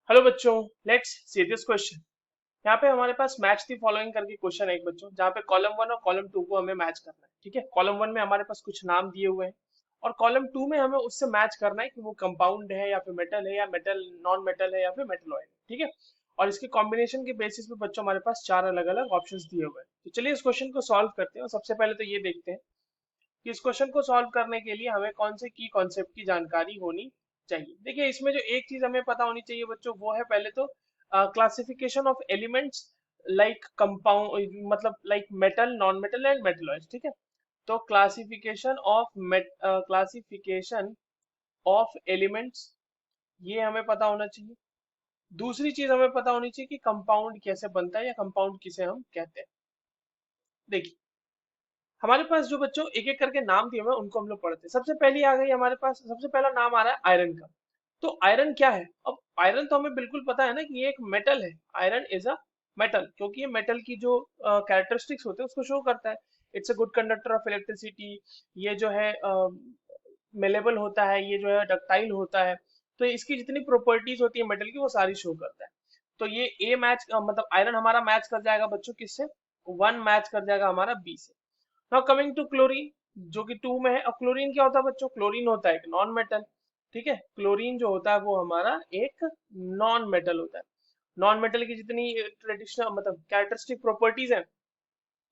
Hello बच्चों, let's see this question. यहाँ पे हमारे पास मैच दी फॉलोइंग करके क्वेश्चन है एक बच्चों, जहाँ पे कॉलम वन और कॉलम टू को हमें मैच करना है। ठीक है, कॉलम वन में हमारे पास कुछ नाम दिए हुए हैं और कॉलम टू में हमें उससे मैच करना है कि वो कंपाउंड है या फिर मेटल है या मेटल नॉन मेटल है या फिर मेटलॉइड। ठीक है, और इसके कॉम्बिनेशन के बेसिस पे बच्चों हमारे पास चार अलग अलग ऑप्शंस दिए हुए हैं। तो चलिए इस क्वेश्चन को सॉल्व करते हैं और सबसे पहले तो ये देखते हैं कि इस क्वेश्चन को सॉल्व करने के लिए हमें कौन से की कॉन्सेप्ट की जानकारी होनी चाहिए। देखिए, इसमें जो एक चीज हमें पता होनी चाहिए बच्चों, वो है पहले तो classification of elements like compound, मतलब like metal non metal and metalloids. ठीक है, तो क्लासिफिकेशन ऑफ एलिमेंट्स, ये हमें पता होना चाहिए। दूसरी चीज हमें पता होनी चाहिए कि कंपाउंड कैसे बनता है या कंपाउंड किसे हम कहते हैं। देखिए, हमारे पास जो बच्चों एक एक करके नाम दिए हुए हैं उनको हम लोग पढ़ते हैं। सबसे पहली आ गई हमारे पास, सबसे पहला नाम आ रहा है आयरन का। तो आयरन क्या है? अब आयरन तो हमें बिल्कुल पता है ना कि ये एक मेटल है। आयरन इज अ मेटल, क्योंकि ये मेटल की जो कैरेक्टरिस्टिक्स होते हैं उसको शो करता है। It's a good conductor of electricity. ये जो है मेलेबल होता है, ये जो है डक्टाइल होता है। तो इसकी जितनी प्रॉपर्टीज होती है मेटल की वो सारी शो करता है। तो ये ए मैच, मतलब आयरन हमारा मैच कर जाएगा बच्चों किससे? वन मैच कर जाएगा हमारा बी से। नाउ कमिंग टू क्लोरीन, जो कि टू में है। और क्लोरीन क्या होता है बच्चों? क्लोरीन होता है एक नॉन मेटल। ठीक है, क्लोरीन जो होता है वो हमारा एक नॉन मेटल होता है। नॉन मेटल की जितनी ट्रेडिशनल मतलब कैरेक्टरिस्टिक प्रॉपर्टीज है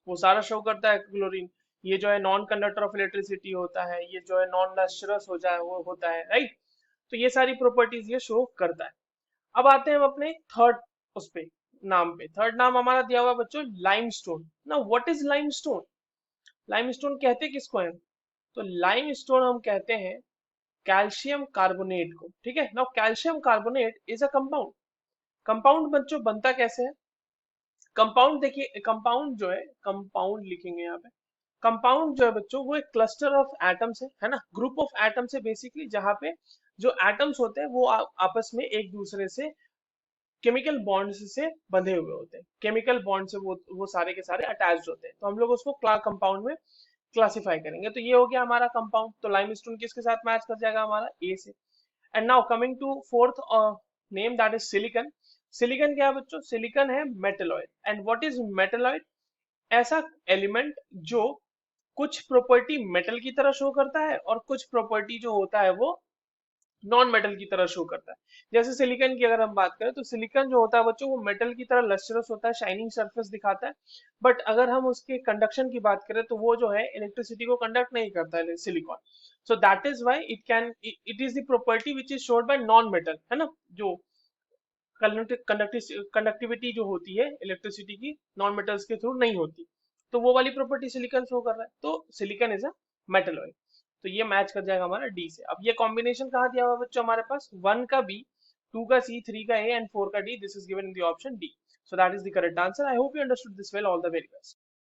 वो सारा शो करता है क्लोरीन। ये जो है नॉन कंडक्टर ऑफ इलेक्ट्रिसिटी होता है, ये जो है नॉन लस्टरस हो जाए वो होता है, राइट। तो ये सारी प्रॉपर्टीज ये शो करता है। अब आते हैं हम अपने थर्ड उस पे नाम पे। थर्ड नाम हमारा दिया हुआ है बच्चों लाइमस्टोन। ना व्हाट इज लाइमस्टोन? लाइमस्टोन कहते किसको हैं? तो लाइमस्टोन हम कहते हैं कैल्शियम कार्बोनेट को। ठीक है, now calcium carbonate is a compound. Compound बच्चों बनता कैसे है? कंपाउंड देखिए, कंपाउंड जो है, कंपाउंड लिखेंगे यहाँ पे। कंपाउंड जो है बच्चों वो एक क्लस्टर ऑफ एटम्स है ना, ग्रुप ऑफ एटम्स है बेसिकली, जहाँ पे जो एटम्स होते हैं वो आपस में एक दूसरे से केमिकल बॉन्ड से बंधे हुए होते हैं। केमिकल बॉन्ड से वो सारे के सारे अटैच्ड होते हैं। तो हम लोग उसको कंपाउंड में क्लासिफाई करेंगे। तो ये हो गया हमारा कंपाउंड। तो लाइमस्टोन किसके साथ मैच कर जाएगा? हमारा ए से। And now coming to fourth name, that is silicon. Silicon क्या है बच्चों? सिलिकन है metalloid. And what is metalloid? ऐसा एलिमेंट जो कुछ प्रॉपर्टी मेटल की तरह शो करता है और कुछ प्रॉपर्टी जो होता है वो नॉन मेटल की तरह शो करता है। जैसे सिलिकन की अगर हम बात करें तो सिलिकन जो होता है बच्चों वो मेटल की तरह लस्टरस होता है, शाइनिंग सरफेस दिखाता है। बट अगर हम उसके कंडक्शन की बात करें तो वो जो है इलेक्ट्रिसिटी को कंडक्ट नहीं करता है silicon. So that is why it is the property which is showed bye non metal, है ना। जो कंडक्टिविटी जो होती है इलेक्ट्रिसिटी की, नॉन मेटल्स के थ्रू नहीं होती। तो वो वाली प्रॉपर्टी सिलिकॉन शो कर रहा है। तो सिलिकॉन इज अ मेटलॉइड। तो ये मैच कर जाएगा हमारा डी से। अब ये कॉम्बिनेशन कहाँ दिया हुआ है बच्चों? हमारे पास वन का बी, टू का सी, थ्री का ए एंड फोर का D. This is given in the option D. So that is the correct answer. I hope you understood this well. All the very best.